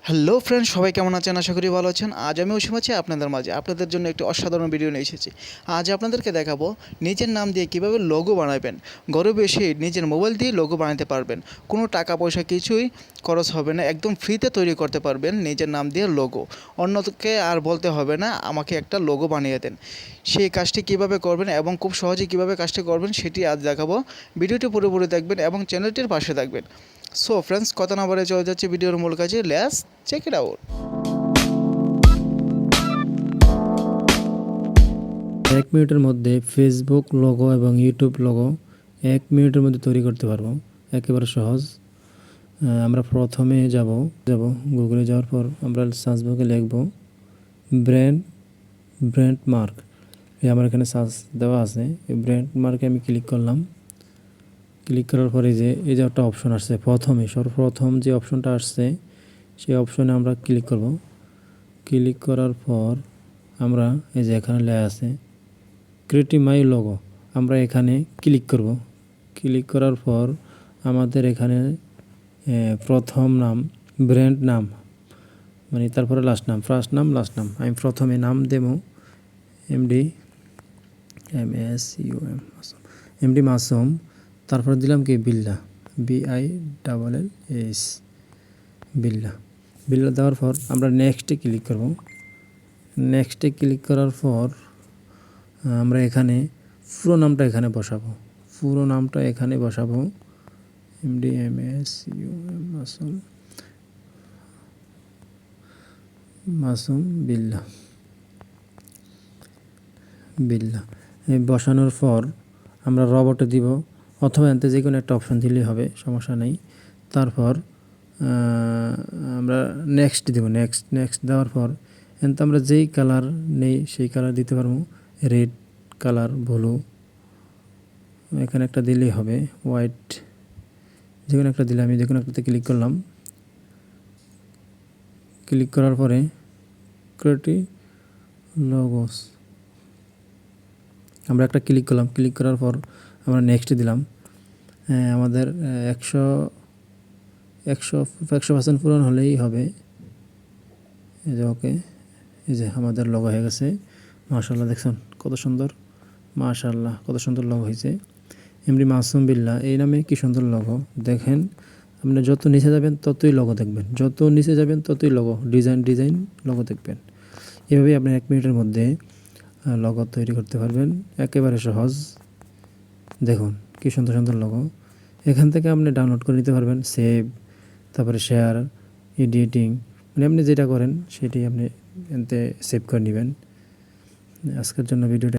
Hello friends, সবাই কেমন আছেন? আশা করি ভালো আছেন। আজ আমি অসীম আছি আপনাদের মাঝে, আপনাদের জন্য একটি অসাধারণ ভিডিও নিয়ে এসেছি। আজ আপনাদেরকে দেখাবো নিজের নাম দিয়ে কীভাবে লোগো বানাবেন। ঘরে বসে নিজের মোবাইল দিয়ে লোগো বানাতে পারবেন, কোনো টাকা পয়সা কিছুই খরচ হবে না, একদম ফ্রিতে তৈরি করতে পারবেন নিজের নাম দিয়ে লোগো। অন্যকে আর বলতে হবে না আমাকে একটা লোগো বানিয়ে দেন। সেই কাজটি কীভাবে করবেন এবং খুব সহজে কীভাবে কাজটি করবেন সেটি আজ দেখাবো। ভিডিওটি পুরোপুরি দেখবেন এবং চ্যানেলটির পাশে থাকবেন। সো ফ্রেন্ডস, কথা না বলে চলে যাচ্ছে ভিডিওর মূল কাজে। Let's check it out. 1 মিনিটের মধ্যে ফেসবুক লোগো এবং ইউটিউব লোগো 1 মিনিটের মধ্যে তৈরি করতে পারবো, একেবারে সহজ। আমরা প্রথমে যাব গুগলে। যাওয়ার পর আমরা সার্চ বক্সে লিখব ব্র্যান্ড মার্ক। আমার এখানে সার্চ দেওয়া আছে, এই ব্র্যান্ড মার্কে আমি ক্লিক করলাম। ক্লিক করার পরে এই যে একটা অপশন আসছে, সর্বপ্রথম যে অপশনটা আসছে সেই অপশনে আমরা ক্লিক করব। ক্লিক করার পর আমরা এই যে এখানে লেখা আছে ক্রিয়েট মাই লোগো, আমরা এখানে ক্লিক করব। ক্লিক করার পর আমাদের এখানে প্রথম নাম, ব্র্যান্ড নাম, মানে তারপরে লাস্ট নাম, ফার্স্ট নাম, লাস্ট নাম। আমি প্রথমে নাম দেব এমডি মাসুম। তারপরে দিলাম কি বিল্লা, BILLS, বিল্লা দেওয়ার পর আমরা নেক্সটে ক্লিক করব। নেক্সটে ক্লিক করার পর আমরা এখানে পুরো নামটা এখানে বসাবো। এমডি মাসুম বিল্লা। এই বসানোর পর আমরা রবটে দিব, অথবা এতে যে কোনো একটা অপশন দিলেই হবে, সমস্যা নেই। তারপর আমরা নেক্সট দেব। নেক্সট দেওয়ার পর এতে আমরা যেই কালার নেই সেই কালার দিতে পারবো, রেড কালার, ব্লু, এখানে একটা দিলেই হবে, হোয়াইট, যে কোনো একটা দিলে। আমি যে কোনো একটাতে ক্লিক করলাম। ক্লিক করার পরে ক্রিয়েট লোগোস আমরা একটা ক্লিক করলাম। ক্লিক করার পর আমরা নেক্সট দিলাম। আমাদের 100% পূরণ হলেই হবে। এই যে ওকে, এই যে আমাদের লোগো হয়ে গেছে। মাশাআল্লাহ, দেখছেন কত সুন্দর, মাশাআল্লাহ কত সুন্দর লোগো হয়েছে। এমডি মাসুম বিল্লা এই নামে কি সুন্দর লোগো। দেখেন, আপনি যত নিচে যাবেন ততই লোগো দেখবেন, ডিজাইন লোগো দেখবেন। এভাবেই আপনি 1 মিনিটের মধ্যে লোগো তৈরি করতে পারবেন, একেবারে সহজ। দেখুন কি সুন্দর সুন্দর লোগো। এখান থেকে আপনি ডাউনলোড করে নিতে পারবেন, সেভ, তারপরে শেয়ার, এডিটিং, মানে আপনি যেটা করেন সেটি আপনি এতে সেভ করে নেবেন। আজকের জন্য ভিডিওটা